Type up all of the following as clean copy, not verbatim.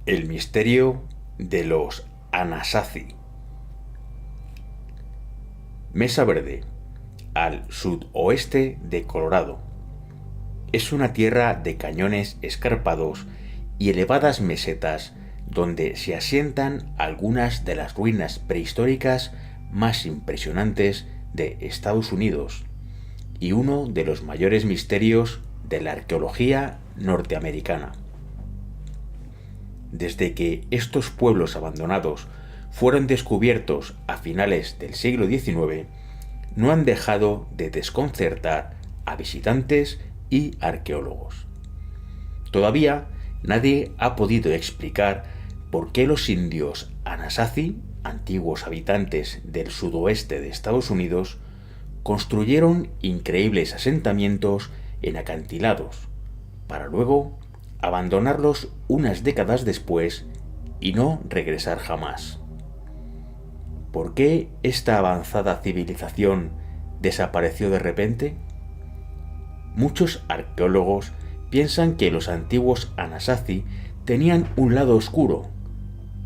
El misterio de los Anasazi. Mesa Verde, al sudoeste de Colorado. Es una tierra de cañones escarpados y elevadas mesetas donde se asientan algunas de las ruinas prehistóricas más impresionantes de Estados Unidos y uno de los mayores misterios de la arqueología norteamericana. Desde que estos pueblos abandonados fueron descubiertos a finales del siglo XIX, no han dejado de desconcertar a visitantes y arqueólogos. Todavía nadie ha podido explicar por qué los indios Anasazi, antiguos habitantes del sudoeste de Estados Unidos, construyeron increíbles asentamientos en acantilados, para luego abandonarlos unas décadas después y no regresar jamás. ¿Por qué esta avanzada civilización desapareció de repente? Muchos arqueólogos piensan que los antiguos Anasazi tenían un lado oscuro,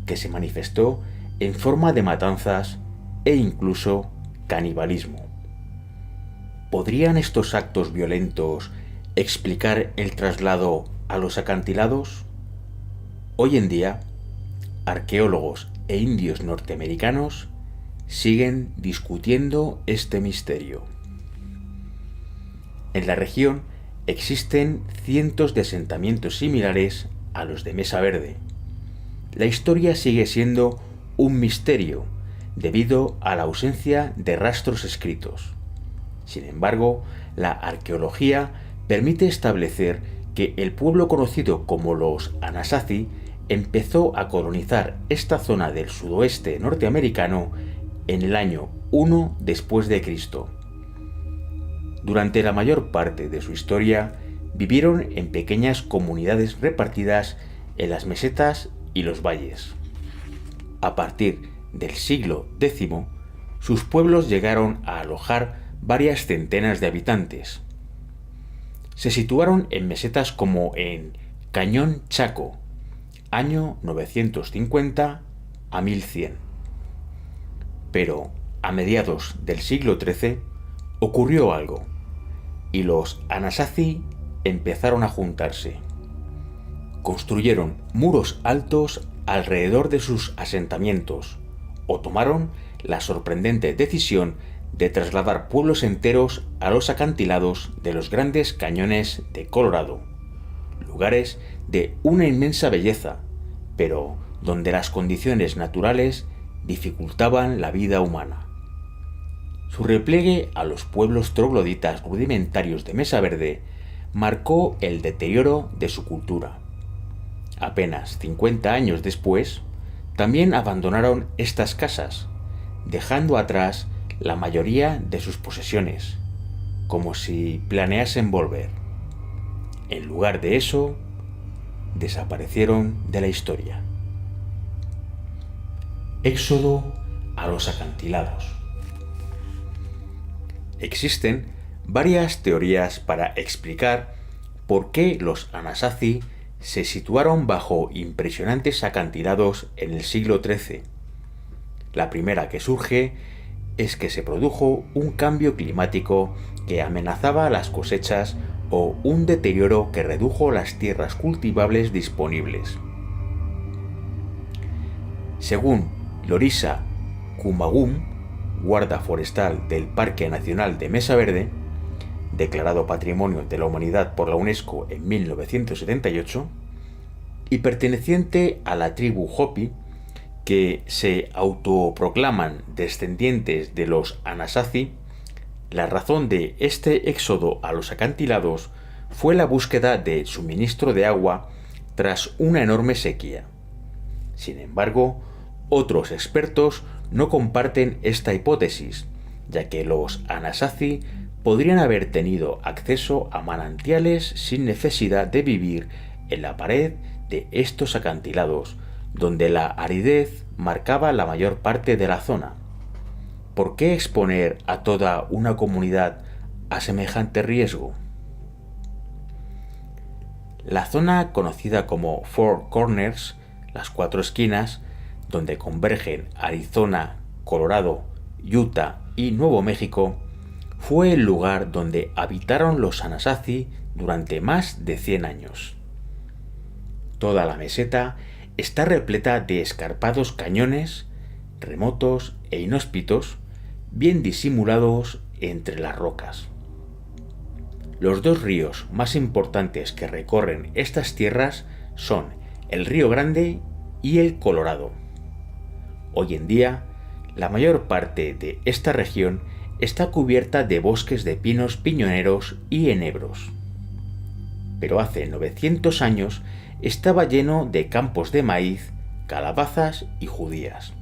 que se manifestó en forma de matanzas e incluso canibalismo. ¿Podrían estos actos violentos explicar el traslado a los acantilados? Hoy en día, arqueólogos e indios norteamericanos siguen discutiendo este misterio. En la región existen cientos de asentamientos similares a los de Mesa Verde. La historia sigue siendo un misterio debido a la ausencia de rastros escritos. Sin embargo, la arqueología permite establecer que el pueblo conocido como los Anasazi empezó a colonizar esta zona del sudoeste norteamericano en el año 1 después de Cristo. Durante la mayor parte de su historia vivieron en pequeñas comunidades repartidas en las mesetas y los valles. A partir del siglo X, sus pueblos llegaron a alojar varias centenas de habitantes. Se situaron en mesetas como en Cañón Chaco, año 950 a 1100. Pero a mediados del siglo XIII ocurrió algo, y los Anasazi empezaron a juntarse. Construyeron muros altos alrededor de sus asentamientos, o tomaron la sorprendente decisión de trasladar pueblos enteros a los acantilados de los grandes cañones de Colorado, lugares de una inmensa belleza, pero donde las condiciones naturales dificultaban la vida humana. Su repliegue a los pueblos trogloditas rudimentarios de Mesa Verde marcó el deterioro de su cultura. Apenas 50 años después, también abandonaron estas casas, dejando atrás la mayoría de sus posesiones, como si planeasen volver. En lugar de eso, desaparecieron de la historia. Éxodo a los acantilados. Existen varias teorías para explicar por qué los Anasazi se situaron bajo impresionantes acantilados en el siglo XIII. La primera que surge es que se produjo un cambio climático que amenazaba las cosechas o un deterioro que redujo las tierras cultivables disponibles. Según Lorisa Kumagum, guarda forestal del Parque Nacional de Mesa Verde, declarado Patrimonio de la Humanidad por la UNESCO en 1978, y perteneciente a la tribu Hopi, que se autoproclaman descendientes de los Anasazi, la razón de este éxodo a los acantilados fue la búsqueda de suministro de agua tras una enorme sequía. Sin embargo, otros expertos no comparten esta hipótesis, ya que los Anasazi podrían haber tenido acceso a manantiales sin necesidad de vivir en la pared de estos acantilados, donde la aridez marcaba la mayor parte de la zona. ¿Por qué exponer a toda una comunidad a semejante riesgo? La zona conocida como Four Corners las 4 esquinas, donde convergen Arizona, Colorado, Utah y Nuevo México, fue el lugar donde habitaron los Anasazi durante más de 100 años. Toda la meseta está repleta de escarpados cañones, remotos e inhóspitos, bien disimulados entre las rocas. Los 2 ríos más importantes que recorren estas tierras son el Río Grande y el Colorado. Hoy en día, la mayor parte de esta región está cubierta de bosques de pinos piñoneros y enebros. Pero hace 900 años estaba lleno de campos de maíz, calabazas y judías.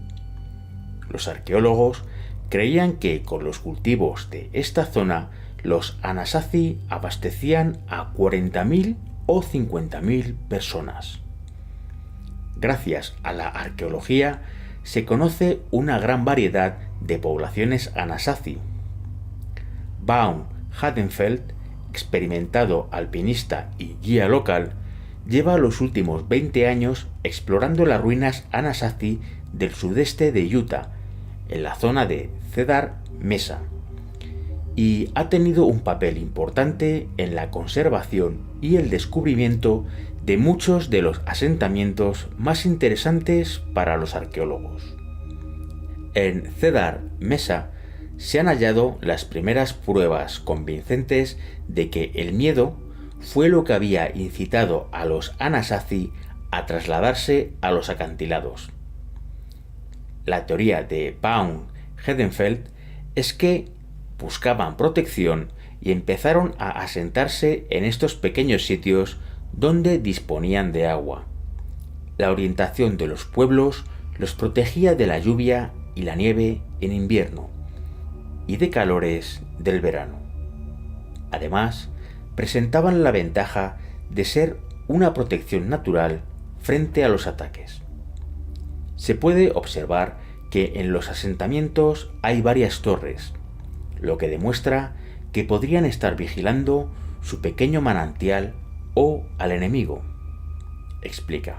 Los arqueólogos creían que con los cultivos de esta zona los Anasazi abastecían a 40.000 o 50.000 personas. Gracias a la arqueología se conoce una gran variedad de poblaciones Anasazi. Baum Hadenfeld, experimentado alpinista y guía local, lleva los últimos 20 años explorando las ruinas Anasazi del sudeste de Utah, en la zona de Cedar Mesa, y ha tenido un papel importante en la conservación y el descubrimiento de muchos de los asentamientos más interesantes para los arqueólogos. En Cedar Mesa se han hallado las primeras pruebas convincentes de que el miedo fue lo que había incitado a los Anasazi a trasladarse a los acantilados. La teoría de Baum Hadenfeld es que buscaban protección y empezaron a asentarse en estos pequeños sitios donde disponían de agua. La orientación de los pueblos los protegía de la lluvia y la nieve en invierno y de calores del verano. Además, presentaban la ventaja de ser una protección natural frente a los ataques. Se puede observar que en los asentamientos hay varias torres, lo que demuestra que podrían estar vigilando su pequeño manantial o al enemigo, explica.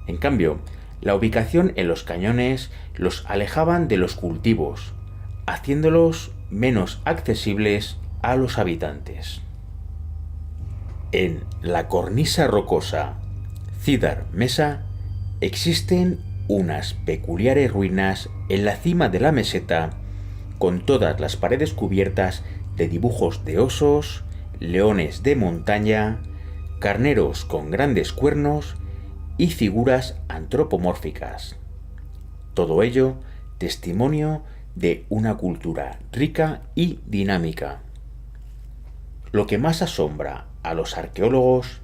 En cambio, la ubicación en los cañones los alejaban de los cultivos, haciéndolos menos accesibles a los habitantes. En la cornisa rocosa Cedar Mesa existen unas peculiares ruinas en la cima de la meseta, con todas las paredes cubiertas de dibujos de osos, leones de montaña, carneros con grandes cuernos y figuras antropomórficas. Todo ello testimonio de una cultura rica y dinámica. Lo que más asombra a los arqueólogos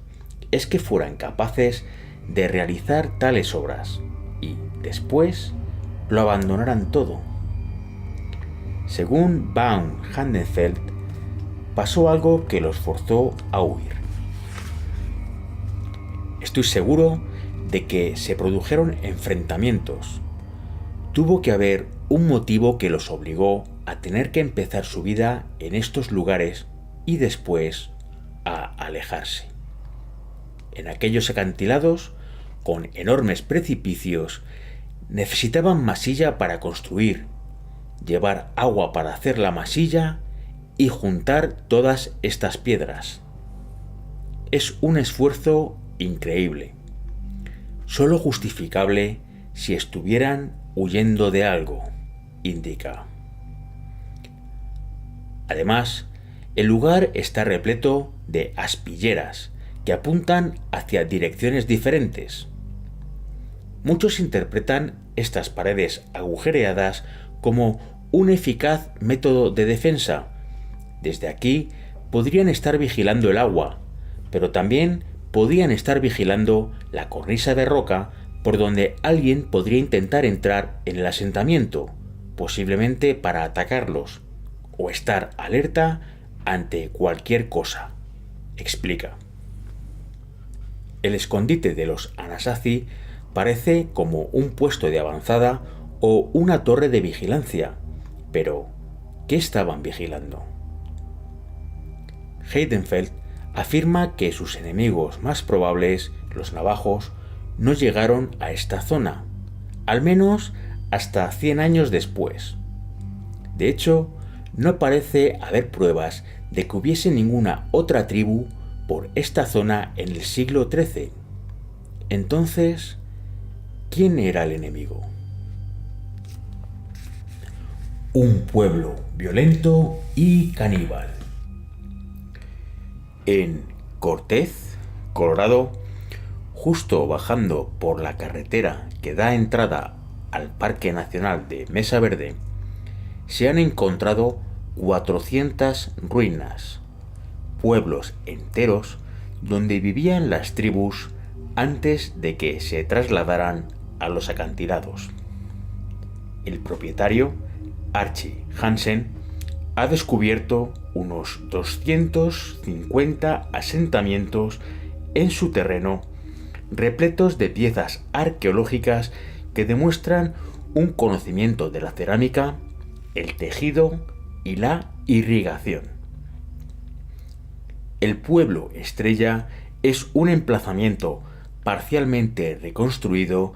es que fueran capaces de realizar tales obras y después lo abandonaran todo. Según Baum Hadenfeld, pasó algo que los forzó a huir. Estoy seguro de que se produjeron enfrentamientos. Tuvo que haber un motivo que los obligó a tener que empezar su vida en estos lugares y después a alejarse. En aquellos acantilados, con enormes precipicios, necesitaban masilla para construir, llevar agua para hacer la masilla y juntar todas estas piedras. Es un esfuerzo increíble, solo justificable si estuvieran huyendo de algo, indica. Además, el lugar está repleto de aspilleras que apuntan hacia direcciones diferentes. Muchos interpretan estas paredes agujereadas como un eficaz método de defensa. Desde aquí podrían estar vigilando el agua, pero también podrían estar vigilando la cornisa de roca por donde alguien podría intentar entrar en el asentamiento, posiblemente para atacarlos, o estar alerta ante cualquier cosa, explica. El escondite de los Anasazi parece como un puesto de avanzada o una torre de vigilancia, pero ¿qué estaban vigilando? Hadenfeld afirma que sus enemigos más probables, los navajos, no llegaron a esta zona, al menos hasta 100 años después. De hecho, no parece haber pruebas de que hubiese ninguna otra tribu por esta zona en el siglo XIII. Entonces, ¿quién era el enemigo? Un pueblo violento y caníbal. En Cortez, Colorado, justo bajando por la carretera que da entrada al Parque Nacional de Mesa Verde, se han encontrado 400 ruinas, pueblos enteros donde vivían las tribus antes de que se trasladaran a los acantilados. El propietario, Archie Hansen, ha descubierto unos 250 asentamientos en su terreno, repletos de piezas arqueológicas que demuestran un conocimiento de la cerámica, el tejido y la irrigación. El pueblo estrella es un emplazamiento parcialmente reconstruido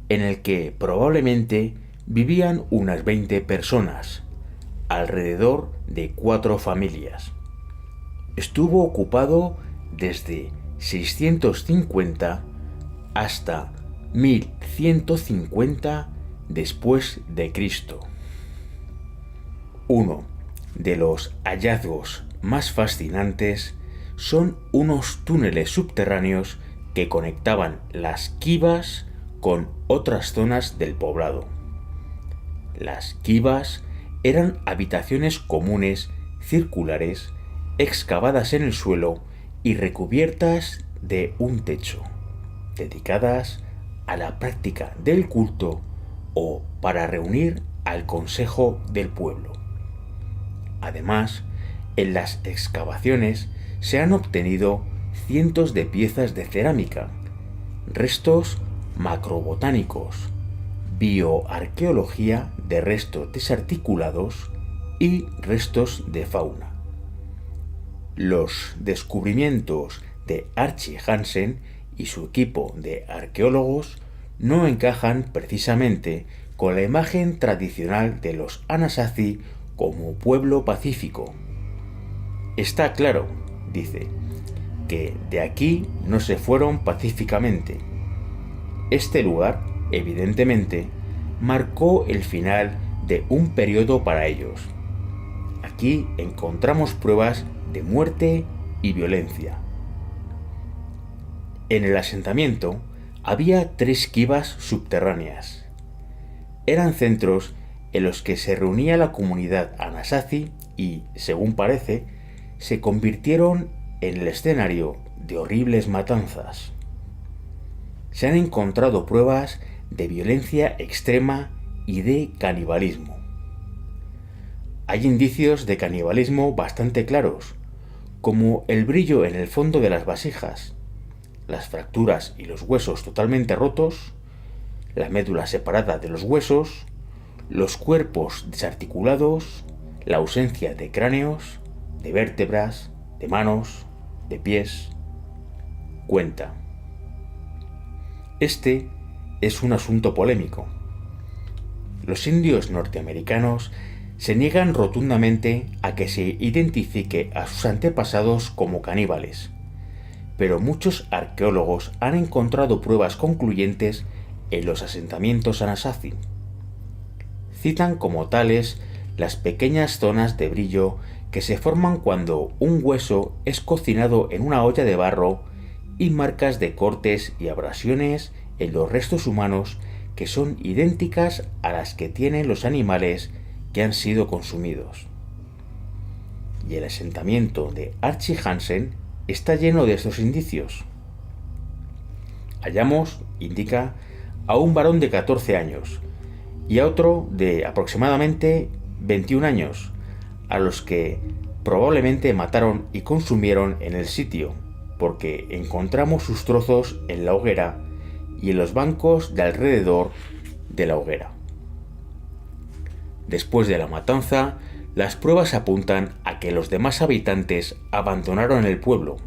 en el que probablemente vivían unas 20 personas, alrededor de 4 familias. Estuvo ocupado desde 650 hasta 1150 después de Cristo. Uno de los hallazgos más fascinantes son unos túneles subterráneos que conectaban las quivas con otras zonas del poblado. Las quivas eran habitaciones comunes circulares excavadas en el suelo y recubiertas de un techo, dedicadas a la práctica del culto o para reunir al consejo del pueblo. Además, en las excavaciones se han obtenido cientos de piezas de cerámica, restos macrobotánicos, bioarqueología de restos desarticulados y restos de fauna. Los descubrimientos de Archie Hansen y su equipo de arqueólogos no encajan precisamente con la imagen tradicional de los Anasazi como pueblo pacífico. Está claro, dice, que de aquí no se fueron pacíficamente. Este lugar, evidentemente, marcó el final de un periodo para ellos. Aquí encontramos pruebas de muerte y violencia. En el asentamiento había 3 quivas subterráneas. Eran centros en los que se reunía la comunidad Anasazi y, según parece, se convirtieron en el escenario de horribles matanzas. Se han encontrado pruebas de violencia extrema y de canibalismo. Hay indicios de canibalismo bastante claros, como el brillo en el fondo de las vasijas, las fracturas y los huesos totalmente rotos, la médula separada de los huesos, los cuerpos desarticulados, la ausencia de cráneos, de vértebras, de manos, de pies. Cuenta. Este es un asunto polémico. Los indios norteamericanos se niegan rotundamente a que se identifique a sus antepasados como caníbales, pero muchos arqueólogos han encontrado pruebas concluyentes en los asentamientos Anasazi. Citan como tales las pequeñas zonas de brillo que se forman cuando un hueso es cocinado en una olla de barro y marcas de cortes y abrasiones en los restos humanos que son idénticas a las que tienen los animales que han sido consumidos. Y el asentamiento de Archie Hansen está lleno de estos indicios. Hallamos, indica, a un varón de 14 años y a otro de aproximadamente 21 años, a los que probablemente mataron y consumieron en el sitio, porque encontramos sus trozos en la hoguera y en los bancos de alrededor de la hoguera. Después de la matanza, las pruebas apuntan a que los demás habitantes abandonaron el pueblo.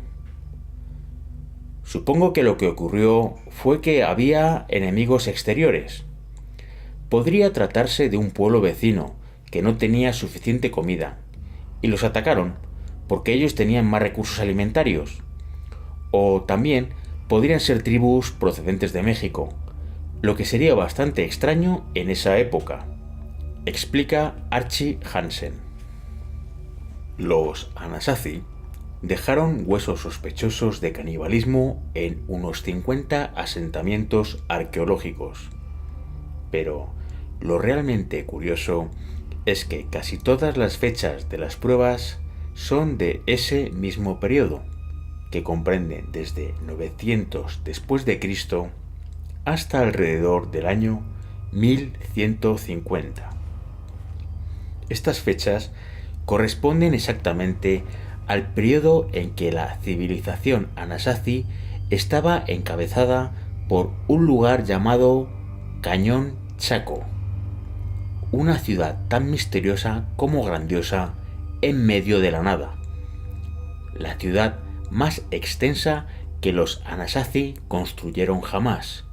Supongo que lo que ocurrió fue que había enemigos exteriores. Podría tratarse de un pueblo vecino que no tenía suficiente comida y los atacaron porque ellos tenían más recursos alimentarios. O también podrían ser tribus procedentes de México, lo que sería bastante extraño en esa época, explica Archie Hansen. Los Anasazi dejaron huesos sospechosos de canibalismo en unos 50 asentamientos arqueológicos. Pero lo realmente curioso es que casi todas las fechas de las pruebas son de ese mismo periodo, que comprende desde 900 después de Cristo hasta alrededor del año 1150. Estas fechas corresponden exactamente al periodo en que la civilización Anasazi estaba encabezada por un lugar llamado Cañón Chaco, una ciudad tan misteriosa como grandiosa en medio de la nada, la ciudad más extensa que los Anasazi construyeron jamás,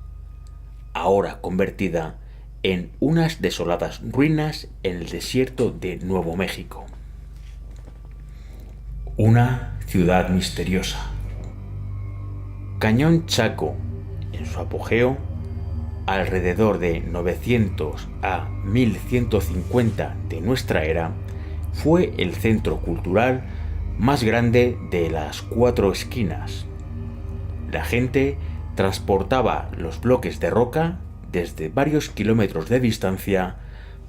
ahora convertida en unas desoladas ruinas en el desierto de Nuevo México. Una ciudad misteriosa. Cañón Chaco, en su apogeo, alrededor de 900 a 1150 de nuestra era, fue el centro cultural más grande de las Cuatro Esquinas. La gente transportaba los bloques de roca desde varios kilómetros de distancia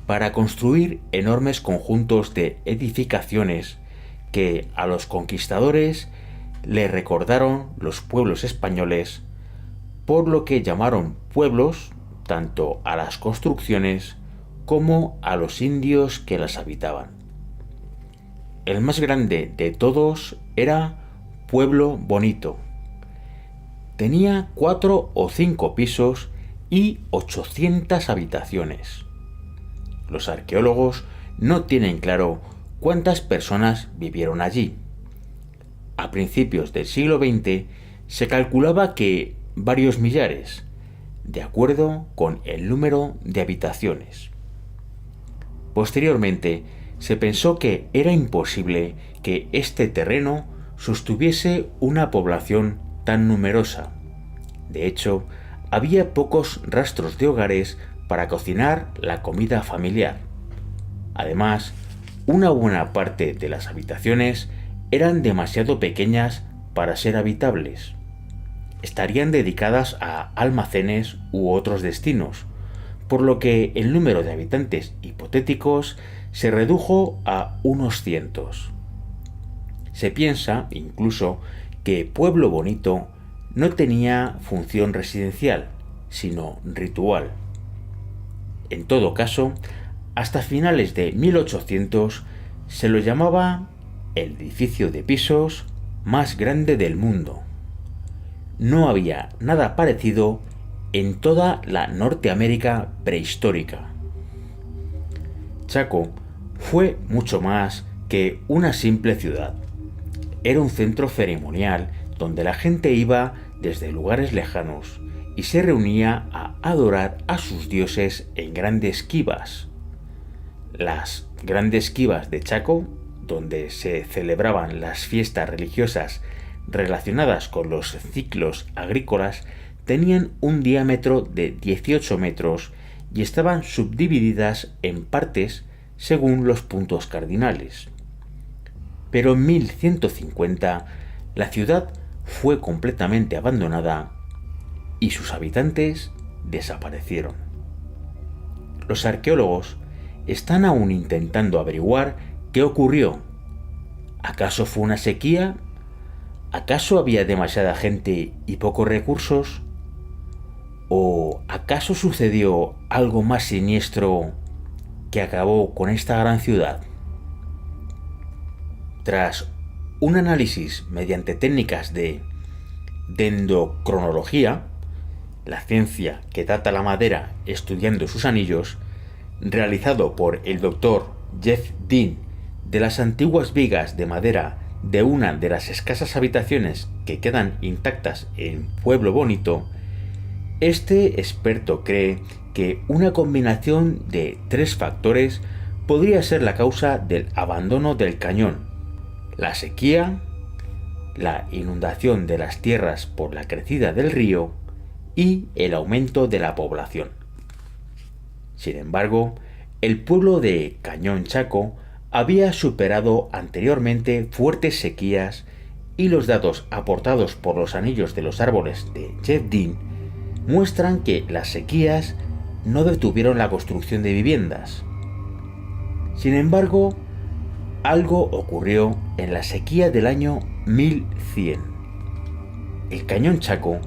para construir enormes conjuntos de edificaciones que a los conquistadores le recordaron los pueblos españoles, por lo que llamaron pueblos tanto a las construcciones como a los indios que las habitaban. El más grande de todos era Pueblo Bonito. Tenía 4 o 5 pisos y 800 habitaciones. Los arqueólogos no tienen claro cuántas personas vivieron allí. A principios del siglo XX se calculaba que varios millares, de acuerdo con el número de habitaciones. Posteriormente, se pensó que era imposible que este terreno sostuviese una población tan numerosa. De hecho, había pocos rastros de hogares para cocinar la comida familiar. Además, una buena parte de las habitaciones eran demasiado pequeñas para ser habitables. Estarían dedicadas a almacenes u otros destinos, por lo que el número de habitantes hipotéticos se redujo a unos cientos. Se piensa, incluso, que Pueblo Bonito no tenía función residencial, sino ritual. En todo caso, hasta finales de 1800 se lo llamaba el edificio de pisos más grande del mundo. No había nada parecido en toda la Norteamérica prehistórica. Chaco fue mucho más que una simple ciudad. Era un centro ceremonial donde la gente iba desde lugares lejanos y se reunía a adorar a sus dioses en grandes quivas. Las grandes quivas de Chaco, donde se celebraban las fiestas religiosas relacionadas con los ciclos agrícolas, tenían un diámetro de 18 metros y estaban subdivididas en partes según los puntos cardinales. Pero en 1150 la ciudad fue completamente abandonada y sus habitantes desaparecieron. Los arqueólogos están aún intentando averiguar qué ocurrió. ¿Acaso fue una sequía? ¿Acaso había demasiada gente y pocos recursos? ¿O acaso sucedió algo más siniestro que acabó con esta gran ciudad? Tras un análisis mediante técnicas de dendrocronología, la ciencia que data la madera estudiando sus anillos, realizado por el Dr. Jeff Dean de las antiguas vigas de madera de una de las escasas habitaciones que quedan intactas en Pueblo Bonito, este experto cree que una combinación de 3 factores podría ser la causa del abandono del cañón: la sequía, la inundación de las tierras por la crecida del río y el aumento de la población. Sin embargo, el pueblo de Cañón Chaco había superado anteriormente fuertes sequías y los datos aportados por los anillos de los árboles de Jeff Dean muestran que las sequías no detuvieron la construcción de viviendas. Sin embargo, algo ocurrió en la sequía del año 1100. El Cañón Chaco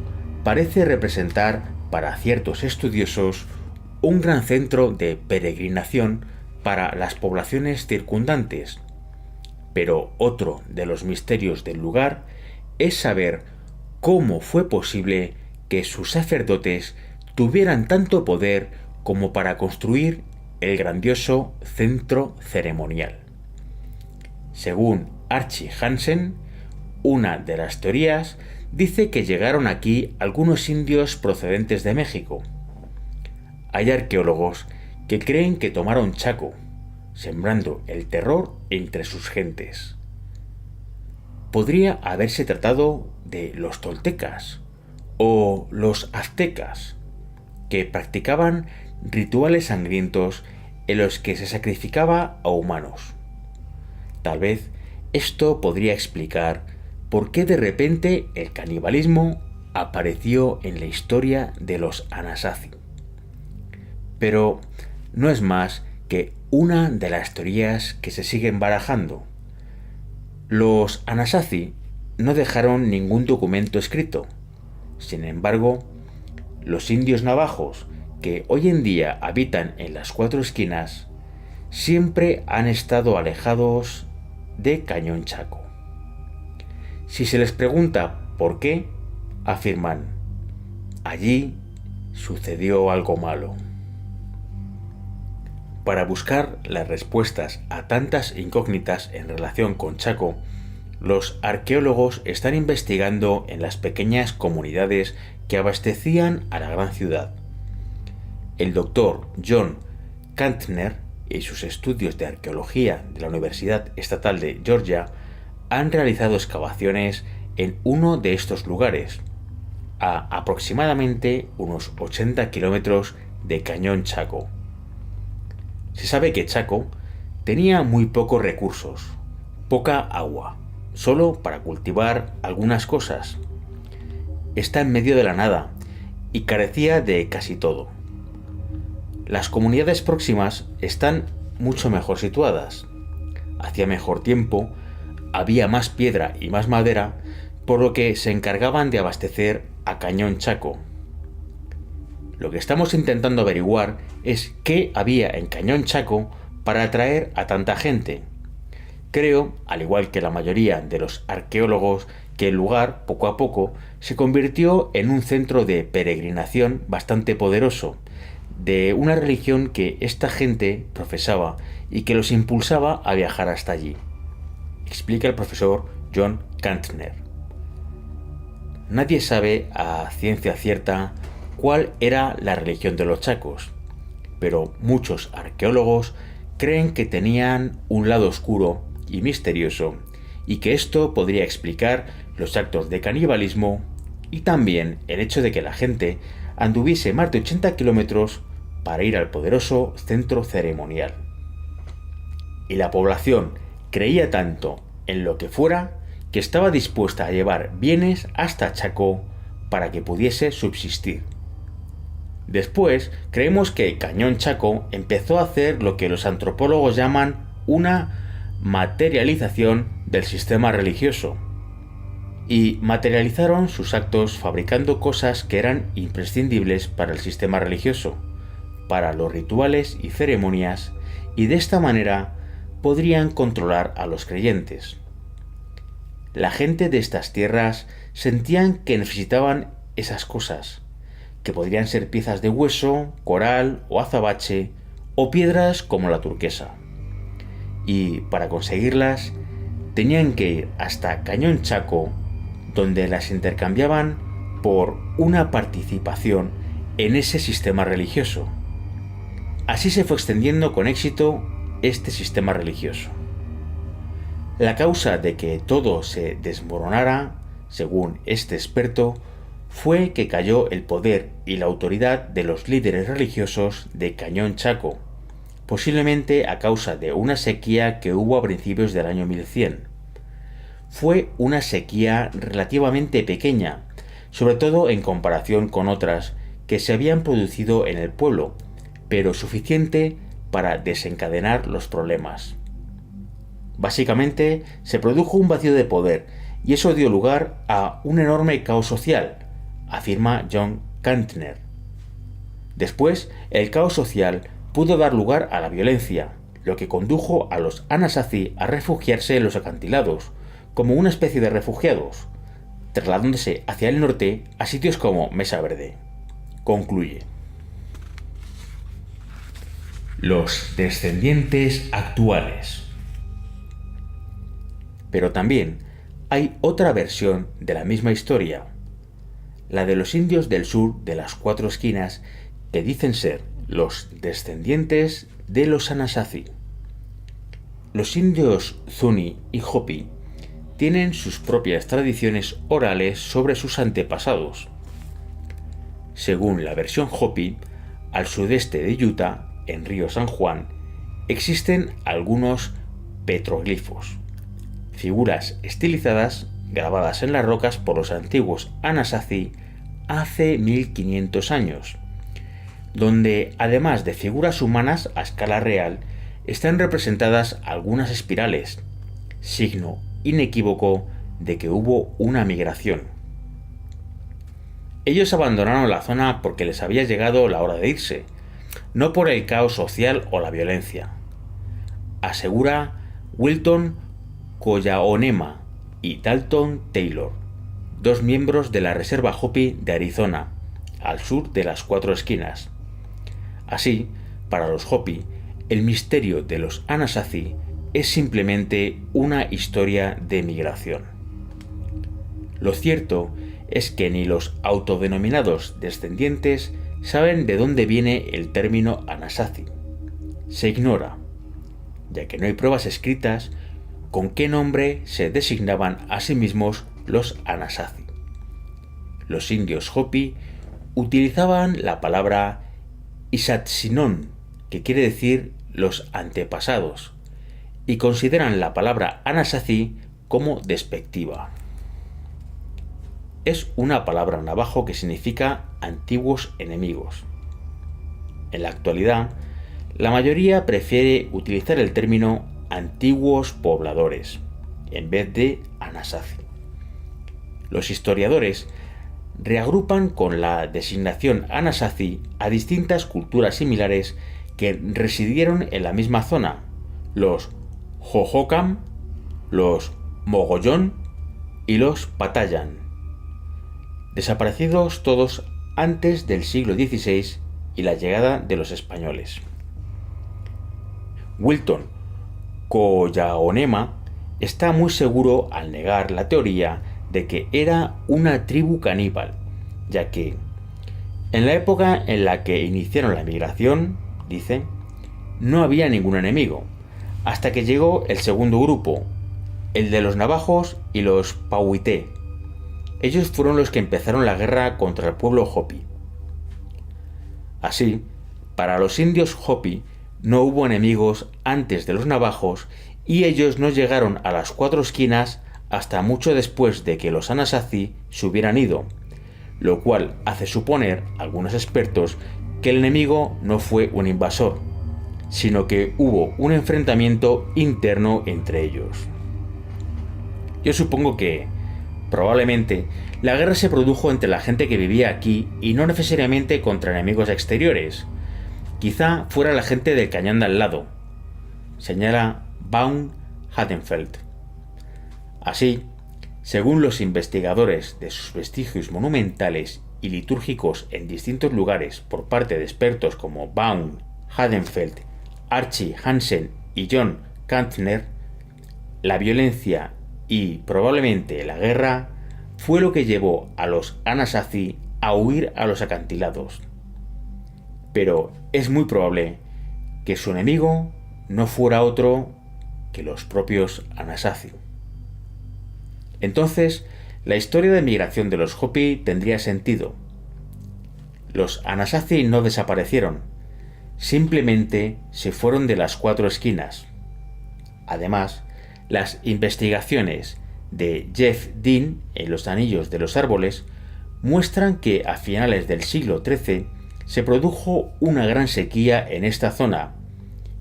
parece representar para ciertos estudiosos un gran centro de peregrinación para las poblaciones circundantes, pero otro de los misterios del lugar es saber cómo fue posible que sus sacerdotes tuvieran tanto poder como para construir el grandioso centro ceremonial. Según Archie Hansen, una de las teorías dice que llegaron aquí algunos indios procedentes de México. Hay arqueólogos que creen que tomaron Chaco, sembrando el terror entre sus gentes. Podría haberse tratado de los toltecas o los aztecas, que practicaban rituales sangrientos en los que se sacrificaba a humanos. Tal vez esto podría explicar por qué de repente el canibalismo apareció en la historia de los Anasazi. Pero no es más que una de las teorías que se siguen barajando. Los Anasazi no dejaron ningún documento escrito. Sin embargo, los indios navajos que hoy en día habitan en las 4 esquinas siempre han estado alejados de Cañón Chaco. Si se les pregunta por qué, afirman: allí sucedió algo malo. Para buscar las respuestas a tantas incógnitas en relación con Chaco, los arqueólogos están investigando en las pequeñas comunidades que abastecían a la gran ciudad. El doctor John Kantner y sus estudios de arqueología de la Universidad Estatal de Georgia han realizado excavaciones en uno de estos lugares, a aproximadamente unos 80 kilómetros de Cañón Chaco. Se sabe que Chaco tenía muy pocos recursos, poca agua, solo para cultivar algunas cosas. Está en medio de la nada y carecía de casi todo. Las comunidades próximas están mucho mejor situadas. Hacía mejor tiempo, había más piedra y más madera, por lo que se encargaban de abastecer a Cañón Chaco. Lo que estamos intentando averiguar es qué había en Cañón Chaco para atraer a tanta gente. Creo, al igual que la mayoría de los arqueólogos, que el lugar, poco a poco, se convirtió en un centro de peregrinación bastante poderoso, de una religión que esta gente profesaba y que los impulsaba a viajar hasta allí, explica el profesor John Kantner. Nadie sabe a ciencia cierta cuál era la religión de los chacos, pero muchos arqueólogos creen que tenían un lado oscuro y misterioso, y que esto podría explicar los actos de canibalismo y también el hecho de que la gente anduviese más de 80 kilómetros para ir al poderoso centro ceremonial. Y la población creía tanto en lo que fuera que estaba dispuesta a llevar bienes hasta Chaco para que pudiese subsistir. Después, creemos que Cañón Chaco empezó a hacer lo que los antropólogos llaman una materialización del sistema religioso. Y materializaron sus actos fabricando cosas que eran imprescindibles para el sistema religioso, para los rituales y ceremonias, y de esta manera podrían controlar a los creyentes. La gente de estas tierras sentían que necesitaban esas cosas, que podrían ser piezas de hueso, coral o azabache, o piedras como la turquesa. Y para conseguirlas, tenían que ir hasta Cañón Chaco, donde las intercambiaban por una participación en ese sistema religioso. Así se fue extendiendo con éxito este sistema religioso. La causa de que todo se desmoronara, según este experto, fue que cayó el poder y la autoridad de los líderes religiosos de Cañón Chaco, posiblemente a causa de una sequía que hubo a principios del año 1100. Fue una sequía relativamente pequeña, sobre todo en comparación con otras que se habían producido en el pueblo, pero suficiente para desencadenar los problemas. Básicamente, se produjo un vacío de poder y eso dio lugar a un enorme caos social, afirma John Kantner. Después, el caos social pudo dar lugar a la violencia, lo que condujo a los Anasazi a refugiarse en los acantilados, como una especie de refugiados, trasladándose hacia el norte a sitios como Mesa Verde. Concluye. Los descendientes actuales. Pero también hay otra versión de la misma historia, la de los indios del sur de las Cuatro Esquinas, que dicen ser los descendientes de los Anasazi. Los indios Zuni y Hopi tienen sus propias tradiciones orales sobre sus antepasados. Según la versión Hopi, al sudeste de Utah, en Río San Juan, existen algunos petroglifos, figuras estilizadas grabadas en las rocas por los antiguos Anasazi hace 1500 años, donde además de figuras humanas a escala real, están representadas algunas espirales, signo inequívoco de que hubo una migración. Ellos abandonaron la zona porque les había llegado la hora de irse, no por el caos social o la violencia, asegura Wilton Koyaonema y Dalton Taylor, dos miembros de la Reserva Hopi de Arizona, al sur de las Cuatro Esquinas. Así, para los Hopi, el misterio de los Anasazi es simplemente una historia de migración. Lo cierto es que ni los autodenominados descendientes saben de dónde viene el término Anasazi. Se ignora, ya que no hay pruebas escritas con qué nombre se designaban a sí mismos los Anasazi. Los indios Hopi utilizaban la palabra Isatsinon, que quiere decir los antepasados, y consideran la palabra Anasazi como despectiva. Es una palabra navajo que significa antiguos enemigos. En la actualidad, la mayoría prefiere utilizar el término antiguos pobladores en vez de Anasazi. Los historiadores reagrupan con la designación Anasazi a distintas culturas similares que residieron en la misma zona, los Hohokam, los Mogollón y los Patayan, desaparecidos todos antes del siglo XVI y la llegada de los españoles. Wilton Koyaonema está muy seguro al negar la teoría de que era una tribu caníbal, ya que en la época en la que iniciaron la migración, dice, no había ningún enemigo, hasta que llegó el segundo grupo, el de los navajos y los Pauité. Ellos fueron los que empezaron la guerra contra el pueblo Hopi. Así, para los indios Hopi no hubo enemigos antes de los navajos y ellos no llegaron a las Cuatro Esquinas hasta mucho después de que los Anasazi se hubieran ido, lo cual hace suponer, algunos expertos, que el enemigo no fue un invasor, sino que hubo un enfrentamiento interno entre ellos. Yo supongo que, probablemente, la guerra se produjo entre la gente que vivía aquí y no necesariamente contra enemigos exteriores. Quizá fuera la gente del cañón de al lado, señala Baum Hadenfeld. Así, según los investigadores de sus vestigios monumentales y litúrgicos en distintos lugares por parte de expertos como Baum, Hadenfeld, Archie Hansen y John Kantner, La violencia y probablemente la guerra fue lo que llevó a los Anasazi a huir a los acantilados. Pero es muy probable que su enemigo no fuera otro que los propios Anasazi. Entonces, la historia de migración de los Hopi tendría sentido. Los Anasazi no desaparecieron, simplemente se fueron de las 4 esquinas. Además, las investigaciones de Jeff Dean en los anillos de los árboles muestran que a finales del siglo XIII se produjo una gran sequía en esta zona,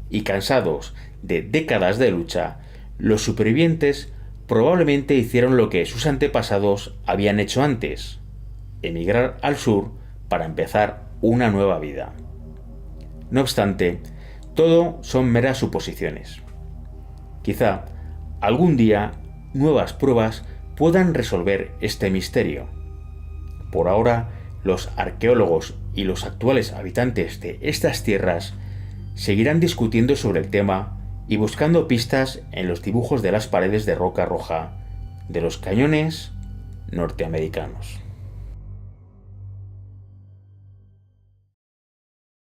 y cansados de décadas de lucha, los supervivientes probablemente hicieron lo que sus antepasados habían hecho antes: emigrar al sur para empezar una nueva vida. No obstante, todo son meras suposiciones. Quizá algún día nuevas pruebas puedan resolver este misterio. Por ahora, los arqueólogos y los actuales habitantes de estas tierras seguirán discutiendo sobre el tema y buscando pistas en los dibujos de las paredes de roca roja de los cañones norteamericanos.